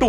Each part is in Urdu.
2,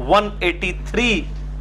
183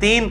3,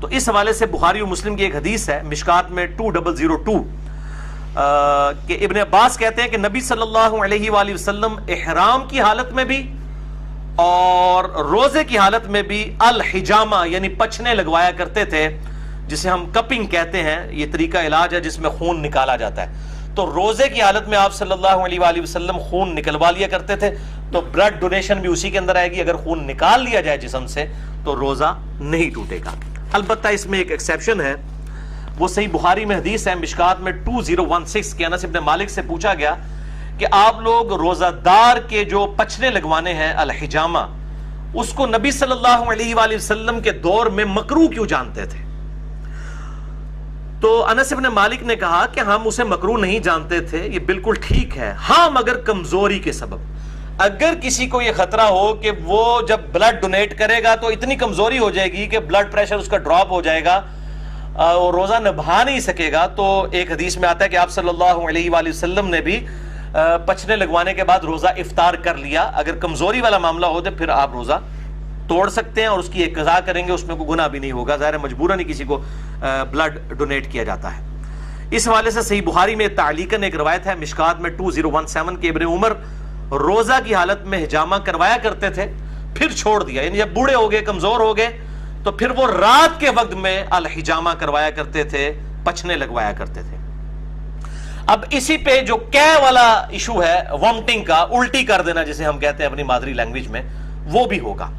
تو اس حوالے سے بخاری و مسلم کی ایک حدیث ہے مشکات میں 2002 کہ ابن عباس کہتے ہیں کہ نبی صلی اللہ علیہ وآلہ وسلم احرام کی حالت میں بھی اور روزے کی حالت میں بھی الحجامہ یعنی پچھنے لگوایا کرتے تھے، جسے ہم کپنگ کہتے ہیں، یہ طریقہ علاج ہے جس میں خون نکالا جاتا ہے۔ تو روزے کی حالت میں آپ صلی اللہ علیہ وآلہ وسلم خون نکلوا لیا کرتے تھے، تو بلڈ ڈونیشن بھی اسی کے اندر آئے گی۔ اگر خون نکال لیا جائے جسم سے تو روزہ نہیں ٹوٹے گا۔ البتہ اس میں ایک ایکسیپشن ہے، وہ صحیح بخاری میں حدیث ہے مشکات میں 2016 کہ انس بن مالک سے پوچھا گیا کہ آپ لوگ روزہ دار کے جو پچھنے لگوانے ہیں الحجامہ، اس کو نبی صلی اللہ علیہ وآلہ وسلم کے دور میں مکروہ کیوں جانتے تھے؟ تو انس بن مالک نے کہا کہ ہم اسے مکروہ نہیں جانتے تھے، یہ بالکل ٹھیک ہے، ہاں مگر کمزوری کے سبب۔ اگر کسی کو یہ خطرہ ہو کہ وہ جب بلڈ ڈونیٹ کرے گا تو اتنی کمزوری ہو جائے گی کہ بلڈ پریشر اس کا ڈراپ ہو جائے گا اور روزہ نبھا نہیں سکے گا، تو ایک حدیث میں آتا ہے کہ آپ صلی اللہ علیہ وآلہ وسلم نے بھی پچھنے لگوانے کے بعد روزہ افطار کر لیا۔ اگر کمزوری والا معاملہ ہو تو پھر آپ روزہ توڑ سکتے ہیں اور اس کی ایک قضا کریں گے، اس میں کوئی گناہ بھی نہیں ہوگا، ظاہر ہے مجبوراً ہی کسی کو بلڈ ڈونیٹ کیا جاتا ہے۔ اس حوالے سے صحیح بخاری میں تعلیقاً ایک روایت ہے مشکات میں 2017 کے ابن عمر روزہ کی حالت میں حجامہ کروایا کرتے تھے، پھر چھوڑ دیا، یعنی جب بوڑھے ہو گئے، کمزور ہو گئے، تو پھر وہ رات کے وقت میں الحجامہ کروایا کرتے تھے، پچھنے لگوایا کرتے تھے۔ اب اسی پہ جو کہہ والا ایشو ہے وامٹنگ کا، الٹی کر دینا جسے ہم کہتے ہیں اپنی مادری لینگویج میں، وہ بھی ہوگا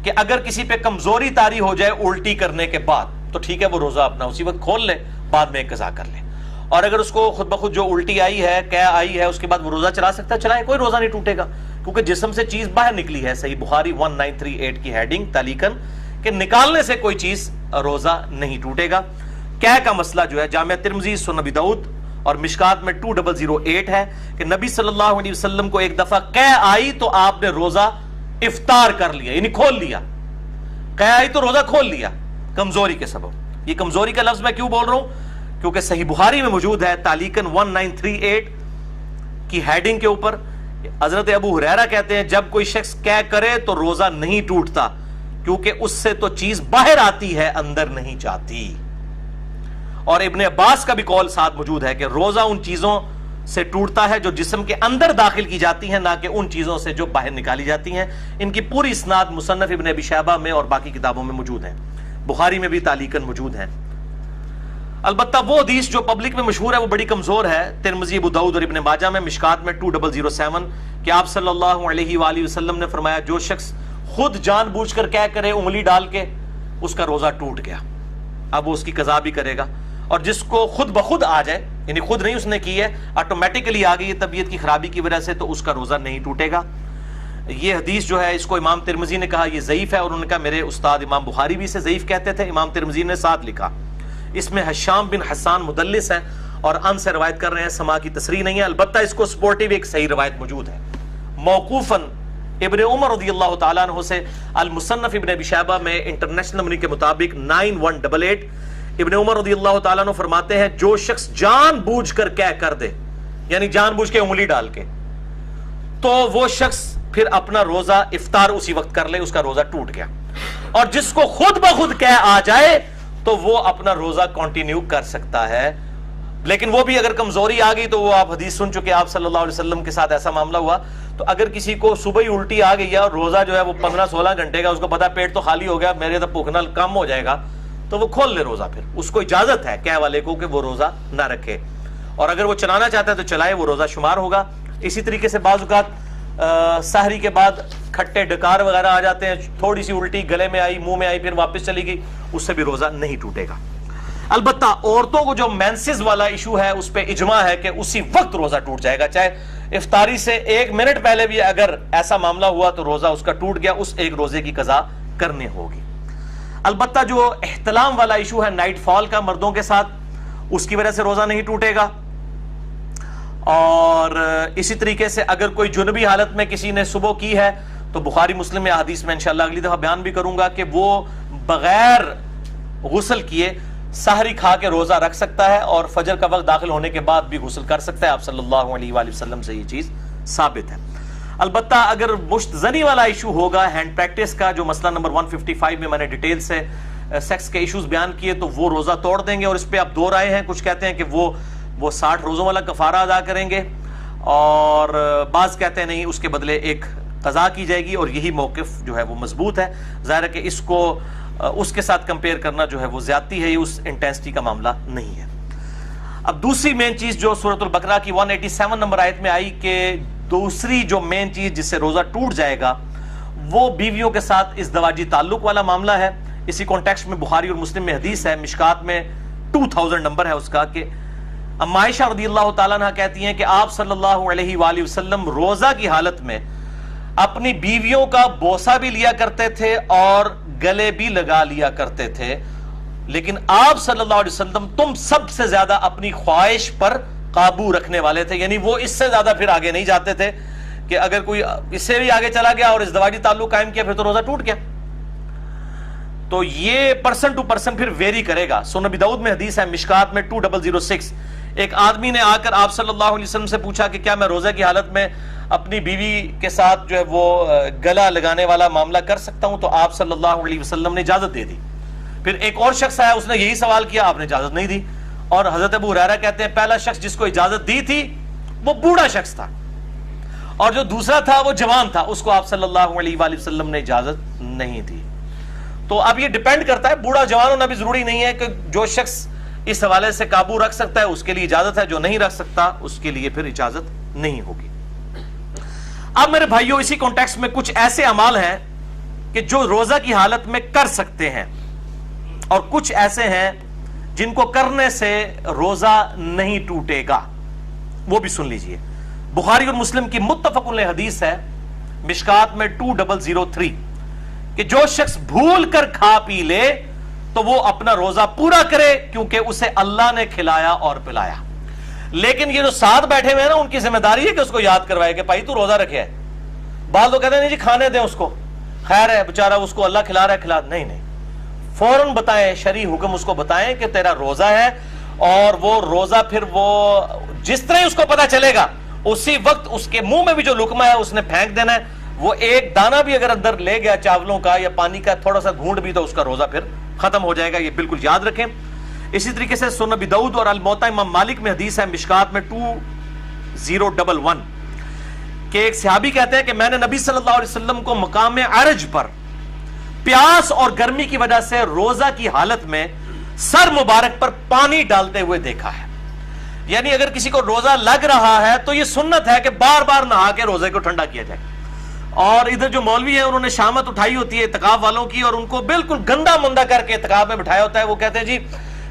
کہ اگر کسی پہ کمزوری طاری ہو جائے الٹی کرنے کے بعد تو ٹھیک ہے، وہ روزہ اپنا اسی وقت کھول لے، بعد میں ایک قضا کر لے۔ اور اگر اس کو خود بخود جو الٹی آئی ہے، کہہ آئی ہے، اس کے بعد وہ روزہ چلا سکتا ہے، چلائے، کوئی روزہ نہیں ٹوٹے گا، کیونکہ جسم سے چیز باہر نکلی ہے۔ صحیح بخاری 1938 کی ہیڈنگ تعلیقاً کہ نکالنے سے کوئی چیز روزہ نہیں ٹوٹے گا۔ کہہ کا مسئلہ جو ہے جامعہ ترمذی، سنن ابی داؤد اور مشکات میں 2008 ہے کہ نبی صلی اللہ علیہ وسلم کو ایک دفعہ کہہ آئی تو آپ نے روزہ افطار کر لیا، یعنی کھول لیا۔ کہہ آئی تو روزہ کھول لیا کمزوری کے سبب۔ یہ کمزوری کا لفظ میں کیوں بول رہا ہوں؟ کیونکہ صحیح بخاری میں موجود ہے تعلیقاً 1938 کی ہیڈنگ کے اوپر حضرت ابو ہریرہ کہتے ہیں جب کوئی شخص کہہ کرے تو روزہ نہیں ٹوٹتا، کیونکہ اس سے تو چیز باہر آتی ہے، اندر نہیں جاتی۔ اور ابن عباس کا بھی قول ساتھ موجود ہے کہ روزہ ان چیزوں سے ٹوٹتا ہے جو جسم کے اندر داخل کی جاتی ہیں، نہ کہ ان چیزوں سے جو باہر نکالی جاتی ہیں۔ ان کی پوری اسناد مصنف ابن ابی شیبہ میں اور باقی کتابوں میں موجود ہیں، بخاری میں بھی تعلیقاً موجود ہیں۔ البتہ وہ حدیث جو پبلک میں مشہور ہے وہ بڑی کمزور ہے، ترمذی، ابو داؤد اور ابن ماجہ میں مشکات میں 2007 کہ آپ صلی اللہ علیہ وآلہ وسلم نے فرمایا جو شخص خود جان بوجھ کر کہہ کرے انگلی ڈال کے، اس کا روزہ ٹوٹ گیا، اب وہ اس کی قضا بھی کرے گا۔ اور جس کو خود بخود آ جائے، یعنی خود نہیں اس نے کی ہے، آٹومیٹکلی آ گئی ہے طبیعت کی خرابی کی وجہ سے، تو اس کا روزہ نہیں ٹوٹے گا۔ یہ حدیث جو ہے اس کو امام ترمذی نے کہا یہ ضعیف ہے، اور انہوں نے کہا میرے استاد امام بخاری بھی اسے ضعیف کہتے تھے، امام ترمذی نے ساتھ لکھا اس میں حشام بن حسان مدلس ہیں اور ان سے روایت کر رہے ہیں، سما کی تصریح نہیں ہے۔ البتہ اس کو سپورٹیو ایک صحیح روایت موجود ہے موقوفاً ابن عمر رضی اللہ تعالیٰ عنہ سے، المصنف ابن ابی شیبہ میں انٹرنیشنل نمبر کے مطابق 9188 ابن عمر رضی اللہ تعالیٰ عنہ فرماتے ہیں جو شخص جان بوجھ کر کہہ کر دے، یعنی جان بوجھ کے انگلی ڈال کے، تو وہ شخص پھر اپنا روزہ افطار اسی وقت کر لے، اس کا روزہ ٹوٹ گیا۔ اور جس کو خود بخود کہہ آ جائے تو وہ اپنا روزہ کنٹینیو کر سکتا ہے، لیکن وہ بھی اگر کمزوری آ گئی تو وہ آپ حدیث سن چکے، آپ صلی اللہ علیہ وسلم کے ساتھ ایسا معاملہ ہوا۔ تو اگر کسی کو صبح ہی الٹی آ گئی ہے اور روزہ جو ہے وہ 15-16 گھنٹے کا، اس کو پتا پیٹ تو خالی ہو گیا، میرے تو بھوکنا کم ہو جائے گا، تو وہ کھول لے روزہ، پھر اس کو اجازت ہے کہہ والے کو کہ وہ روزہ نہ رکھے، اور اگر وہ چلانا چاہتا ہے تو چلائے، وہ روزہ شمار ہوگا۔ اسی طریقے سے بعض اوقات سحری کے بعد کھٹے ڈکار وغیرہ آ جاتے ہیں، تھوڑی سی الٹی گلے میں آئی، منہ میں آئی، پھر واپس چلی گئی، اس سے بھی روزہ نہیں ٹوٹے گا۔ البتہ عورتوں کو جو مینسز والا ایشو ہے اس پہ اجماع ہے کہ اسی وقت روزہ ٹوٹ جائے گا، چاہے افطاری سے 1 منٹ پہلے بھی اگر ایسا معاملہ ہوا تو روزہ اس کا ٹوٹ گیا، اس ایک روزے کی قضا کرنی ہوگی۔ البتہ جو احتلام والا ایشو ہے نائٹ فال کا مردوں کے ساتھ، اس کی وجہ سے روزہ نہیں ٹوٹے گا۔ اور اسی طریقے سے اگر کوئی جنبی حالت میں کسی نے صبح کی ہے تو بخاری مسلم میں حدیث میں انشاءاللہ اگلی دفعہ بیان بھی کروں گا کہ وہ بغیر غسل کیے سحری کھا کے روزہ رکھ سکتا ہے، اور فجر کا وقت داخل ہونے کے بعد بھی غسل کر سکتا ہے، آپ صلی اللہ علیہ وآلہ وسلم سے یہ چیز ثابت ہے۔ البتہ اگر مشت زنی والا ایشو ہوگا، ہینڈ پریکٹس کا، جو مسئلہ نمبر 155 میں میں نے ڈیٹیل سے سیکس کے ایشوز بیان کیے تو وہ روزہ توڑ دیں گے, اور اس پہ اب دو رائے ہیں. کچھ کہتے ہیں کہ وہ 60 روزوں والا کفارہ ادا کریں گے, اور بعض کہتے ہیں نہیں, اس کے بدلے ایک قضا کی جائے گی, اور یہی موقف جو ہے وہ مضبوط ہے. ظاہر ہے کہ اس کو اس کے ساتھ کمپیئر کرنا جو ہے وہ زیادتی ہے, یہ اس انٹینسٹی کا معاملہ نہیں ہے. اب دوسری مین چیز جو سورۃ البقرہ کی 187 نمبر آیت میں آئی کہ دوسری جو مین چیز جس سے روزہ ٹوٹ جائے گا وہ بیویوں کے ساتھ ازدواجی تعلق والا معاملہ ہے. اسی کانٹیکسٹ میں بخاری اور مسلم میں حدیث ہے, مشکات میں 2000 نمبر ہے اس کا, کہ اما عائشہ رضی اللہ تعالیٰ عنہ کہتی ہیں کہ آپ صلی اللہ علیہ وآلہ وسلم روزہ کی حالت میں اپنی بیویوں کا بوسہ بھی لیا کرتے تھے اور گلے بھی لگا لیا کرتے تھے, لیکن آپ صلی اللہ علیہ وسلم تم سب سے زیادہ اپنی خواہش پر قابو رکھنے والے تھے. یعنی وہ اس سے زیادہ پھر آگے نہیں جاتے تھے, کہ اگر کوئی اس سے بھی آگے چلا گیا اور ازدواجی تعلق قائم کیا پھر تو روزہ ٹوٹ گیا. تو یہ پرسن ٹو پرسن پھر ویری کرے گا. سنن ابی داؤد میں حدیث ہے, مشکات میں 2006, ایک آدمی نے آ کر آپ صلی اللہ علیہ وسلم سے پوچھا کہ کیا میں روزہ کی حالت میں اپنی بیوی کے ساتھ جو ہے وہ گلا لگانے والا معاملہ کر سکتا ہوں؟ تو آپ صلی اللہ علیہ وسلم نے اجازت دے دی. پھر ایک اور شخص آیا, اس نے یہی سوال کیا, آپ نے اجازت نہیں دی. اور حضرت ابو ہریرہ کہتے ہیں پہلا شخص جس کو اجازت دی تھی وہ بوڑھا شخص تھا, اور جو دوسرا تھا وہ جوان تھا, اس کو آپ صلی اللہ علیہ وآلہ وسلم نے اجازت نہیں دی. تو اب یہ ڈیپینڈ کرتا ہے, بوڑھا جوان ہونا بھی ضروری نہیں ہے, کہ جو شخص اس حوالے سے قابو رکھ سکتا ہے اس کے لیے اجازت ہے, جو نہیں رکھ سکتا اس کے لیے پھر اجازت نہیں ہوگی. اب میرے بھائیوں اسی کانٹیکسٹ میں کچھ ایسے اعمال ہیں کہ جو روزہ کی حالت میں کر سکتے ہیں, اور کچھ ایسے ہیں جن کو کرنے سے روزہ نہیں ٹوٹے گا. وہ بھی سن لیجئے. بخاری اور مسلم کی متفق علیہ حدیث ہے, مشکات میں 2003, کہ جو شخص بھول کر کھا پی لے تو وہ اپنا روزہ پورا کرے, کیونکہ اسے اللہ نے کھلایا اور پلایا. لیکن یہ جو ساتھ بیٹھے ہوئے ہیں نا, ان کی ذمہ داری ہے کہ اس کو یاد کروائے کہ بھائی تو روزہ رکھے ہے. بعض لوگ کہتے ہیں نہیں جی کھانے دیں اس کو, خیر ہے بیچارہ, اس کو اللہ کھلا رہا ہے, کھلا. نہیں, فوراً بتائیں, شرعی حکم اس کو بتائیں کہ تیرا روزہ ہے, اور وہ روزہ پھر وہ جس طرح اس کو پتا چلے گا اسی وقت اس کے منہ میں بھی جو لقمہ ہے اس نے پھینک دینا ہے. وہ ایک دانہ بھی اگر اندر لے گیا چاولوں کا یا پانی کا تھوڑا سا گھونٹ بھی, تو اس کا روزہ پھر ختم ہو جائے گا. یہ بالکل یاد رکھیں. اسی طریقے سے سنن ابی داؤد اور الموطا امام مالک میں حدیث ہے, مشکات میں 2011, کہ ایک صحابی کہتے ہیں کہ میں نے نبی صلی اللہ علیہ وسلم کو مقام عرج پر پیاس اور گرمی کی وجہ سے روزہ کی حالت میں سر مبارک پر پانی ڈالتے ہوئے دیکھا ہے. یعنی اگر کسی کو روزہ لگ رہا ہے تو یہ سنت ہے کہ بار بار نہا کے روزے کو ٹھنڈا کیا جائے. اور ادھر جو مولوی ہیں انہوں نے شامت اٹھائی ہوتی ہے اعتکاف والوں کی, اور ان کو بالکل گندا مندا کر کے اعتکاف میں بٹھایا ہوتا ہے. وہ کہتے ہیں جی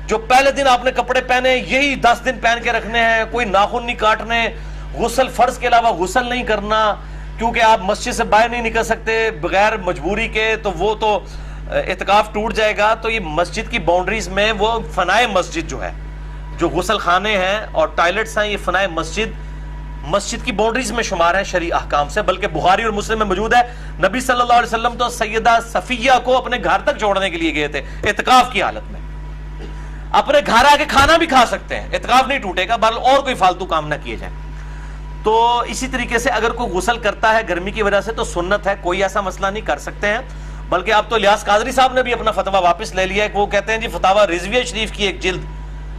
جو پہلے دن آپ نے کپڑے پہنے یہی 10 دن پہن کے رکھنے ہیں, کوئی ناخن نہیں کاٹنے, غسل فرض کے علاوہ غسل نہیں کرنا, کیونکہ آپ مسجد سے باہر نہیں نکل سکتے بغیر مجبوری کے, تو وہ تو اعتکاف ٹوٹ جائے گا. تو یہ مسجد کی باؤنڈریز میں وہ فنائے مسجد جو ہے, جو غسل خانے ہیں اور ٹائلٹس ہیں, یہ فنائے مسجد کی باؤنڈریز میں شمار ہے شرعی احکام سے. بلکہ بخاری اور مسلم میں موجود ہے, نبی صلی اللہ علیہ وسلم تو سیدہ صفیہ کو اپنے گھر تک چھوڑنے کے لیے گئے تھے اعتکاف کی حالت میں. اپنے گھر آ کے کھانا بھی کھا سکتے ہیں, اعتکاف نہیں ٹوٹے گا, بل اور کوئی فالتو کام نہ کیے جائیں. تو اسی طریقے سے اگر کوئی غسل کرتا ہے گرمی کی وجہ سے تو سنت ہے, کوئی ایسا مسئلہ نہیں, کر سکتے ہیں. بلکہ اب تو الیاس قادری صاحب نے بھی اپنا فتویٰ واپس لے لیا ہے, کہ وہ کہتے ہیں جی فتاویٰ رضویہ شریف کی ایک جلد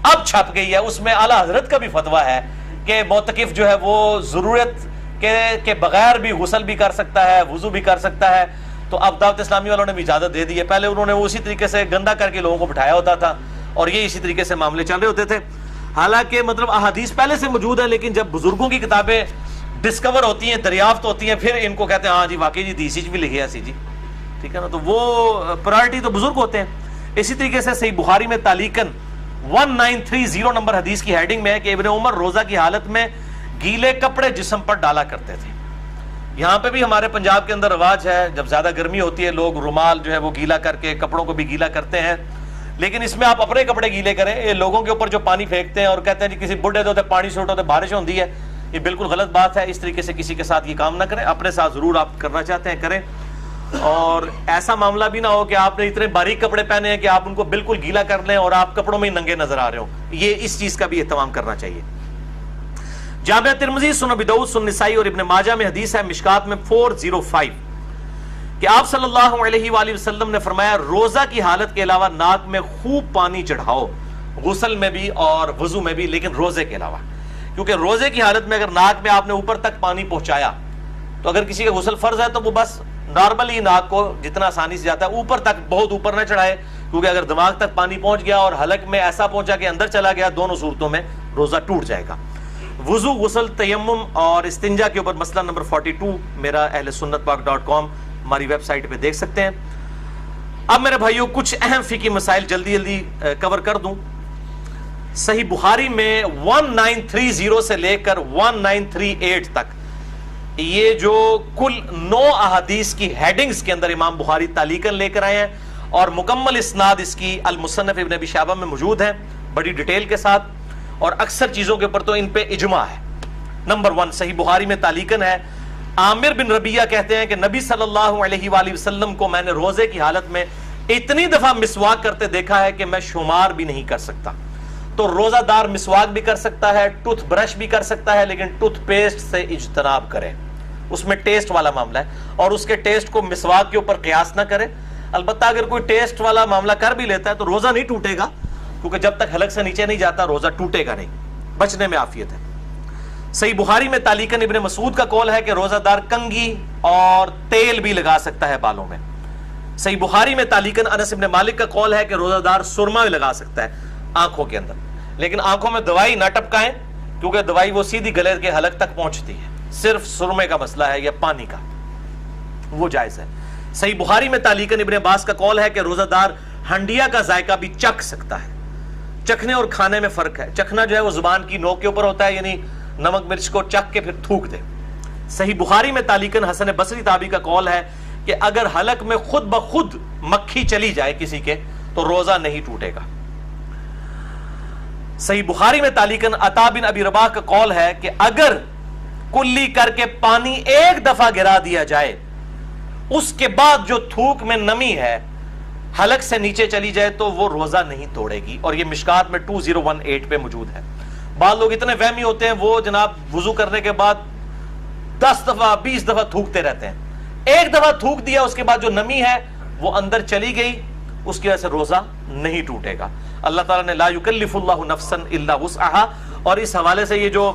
اب چھپ گئی ہے, اس میں اعلیٰ حضرت کا بھی فتویٰ ہے کہ معتکف جو ہے وہ ضرورت کے بغیر بھی غسل بھی کر سکتا ہے, وضو بھی کر سکتا ہے. تو اب دعوت اسلامی والوں نے بھی اجازت دے دی ہے. پہلے انہوں نے وہ اسی طریقے سے گندا کر کے لوگوں کو بٹھایا ہوتا تھا, اور یہ اسی طریقے سے معاملے چل رہے ہوتے تھے. حالانکہ مطلب احادیث پہلے سے موجود ہے, لیکن جب بزرگوں کی کتابیں ڈسکور ہوتی ہیں, دریافت ہوتی ہیں, پھر ان کو کہتے ہیں ہاں جی واقعی جی دیسی بھی لکھی ہے سی جی, ٹھیک ہے نا. تو وہ پرائرٹی تو بزرگ ہوتے ہیں. اسی طریقے سے صحیح بخاری میں تعلیقاً 1930 نمبر حدیث کی ہیڈنگ میں ہے کہ ابن عمر روزہ کی حالت میں گیلے کپڑے جسم پر ڈالا کرتے تھے. یہاں پہ بھی ہمارے پنجاب کے اندر رواج ہے, جب زیادہ گرمی ہوتی ہے لوگ رومال جو ہے وہ گیلا کر کے کپڑوں کو بھی گیلا کرتے ہیں. لیکن اس میں آپ اپنے کپڑے گیلے کریں, یہ لوگوں کے اوپر جو پانی پھینکتے ہیں اور کہتے ہیں جی کسی بڈھے ہوتے پانی سے اٹھتے بارش ہوتی ہے, یہ بالکل غلط بات ہے. اس طریقے سے کسی کے ساتھ یہ کام نہ کریں. اپنے ساتھ ضرور آپ کرنا چاہتے ہیں کریں, اور ایسا معاملہ بھی نہ ہو کہ آپ نے اتنے باریک کپڑے پہنے ہیں کہ آپ ان کو بالکل گیلا کر لیں اور آپ کپڑوں میں ہی ننگے نظر آ رہے ہوں. یہ اس چیز کا بھی اہتمام کرنا چاہیے. جامعہ ترمذی, سنن ابی داؤد, سنن نسائی اور ابن ماجہ میں حدیث ہے, مشکات میں 405, کہ آپ صلی اللہ علیہ وآلہ وسلم نے فرمایا روزہ کی حالت کے علاوہ ناک میں خوب پانی چڑھاؤ، غسل میں بھی اور وضو میں بھی، لیکن روزے کے علاوہ، کیونکہ روزے کی حالت میں اگر ناک میں آپ نے اوپر تک پانی پہنچایا تو اگر کسی کا غسل فرض ہے تو وہ بس نارملی ناک کو جتنا آسانی سے جاتا ہے اوپر تک، بہت اوپر نہ چڑھائے، کیونکہ اگر دماغ تک پانی پہنچ گیا اور حلق میں ایسا پہنچا کہ اندر چلا گیا، دونوں صورتوں میں روزہ ٹوٹ جائے گا۔ وضو، غسل، تیمم اور استنجا کے اوپر مسئلہ نمبر 42 میرا اہل سنت پاک .com ہماری ویب سائٹ پہ دیکھ سکتے ہیں۔ اب میرے بھائیوں کچھ اہم فقہی مسائل جلدی جلدی کور کر دوں۔ صحیح بخاری میں 1930 سے لے کر 1938 تک یہ جو کل 9 احادیث کی ہیڈنگز کے اندر امام بخاری تعلیقاً لے کر آئے ہیں، اور مکمل اسناد اس کی المصنف ابن ابی شیبہ میں موجود ہے بڑی ڈیٹیل کے ساتھ، اور اکثر چیزوں کے اوپر تو ان پہ اجماع ہے۔ نمبر 1 صحیح بخاری میں تعلیقاً ہے، عامر بن ربیعہ کہتے ہیں کہ نبی صلی اللہ علیہ وآلہ وسلم کو میں نے روزے کی حالت میں اتنی دفعہ مسواک کرتے دیکھا ہے کہ میں شمار بھی نہیں کر سکتا۔ تو روزہ دار مسواک بھی کر سکتا ہے، ٹوتھ برش بھی کر سکتا ہے، لیکن ٹوتھ پیسٹ سے اجتناب کرے، اس میں ٹیسٹ والا معاملہ ہے، اور اس کے ٹیسٹ کو مسواک کے اوپر قیاس نہ کرے۔ البتہ اگر کوئی ٹیسٹ والا معاملہ کر بھی لیتا ہے تو روزہ نہیں ٹوٹے گا، کیونکہ جب تک حلق سے نیچے نہیں جاتا روزہ ٹوٹے گا نہیں، بچنے میں عافیت ہے۔ صحیح بخاری میں تعلیقاً ابن مسعود کا قول ہے کہ روزہ دار کنگھی اور تیل بھی لگا سکتا ہے بالوں میں۔ صحیح بخاری میں تعلیقاً انس بن مالک کا قول ہے کہ روزہ دار سرما بھی لگا سکتا ہے آنکھوں کے اندر، لیکن آنکھوں میں دوائی نہ ٹپکائیں، کیونکہ دوائی وہ سیدھی گلے کے حلق تک پہنچتی ہے، صرف سرمے کا مسئلہ ہے یا پانی کا، وہ جائز ہے۔ صحیح بخاری میں تعلیقاً ابن عباس کا قول ہے کہ روزہ دار ہنڈیا کا ذائقہ بھی چکھ سکتا ہے۔ چکھنے اور کھانے میں فرق ہے، چکھنا جو ہے وہ زبان کی نوک کے اوپر ہوتا ہے، یعنی نمک مرچ کو چکھ کے پھر تھوک دے۔ صحیح بخاری میں تعلیقاً حسن بصری تابعی کا قول ہے کہ اگر حلق میں خود بخود مکھی چلی جائے کسی کے تو روزہ نہیں ٹوٹے گا۔ صحیح بخاری میں تعلیقاً عطا بن ابی رباح کا قول ہے کہ اگر کلی کر کے پانی ایک دفعہ گرا دیا جائے، اس کے بعد جو تھوک میں نمی ہے حلق سے نیچے چلی جائے تو وہ روزہ نہیں توڑے گی، اور یہ مشکات میں 2018 پہ موجود ہے۔ بعض لوگ اتنے وہمی ہوتے ہیں، وہ جناب وضو کرنے کے بعد 10 دفعہ 20 دفعہ تھوکتے رہتے ہیں۔ ایک دفعہ تھوک دیا، اس کے بعد جو نمی ہے وہ اندر چلی گئی، اس کی وجہ سے روزہ نہیں ٹوٹے گا۔ اللہ تعالیٰ نے لا یکلف اللہ نفسا الا وسعها، اور اس حوالے سے یہ جو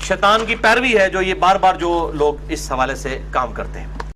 شیطان کی پیروی ہے، جو یہ بار بار جو لوگ اس حوالے سے کام کرتے ہیں۔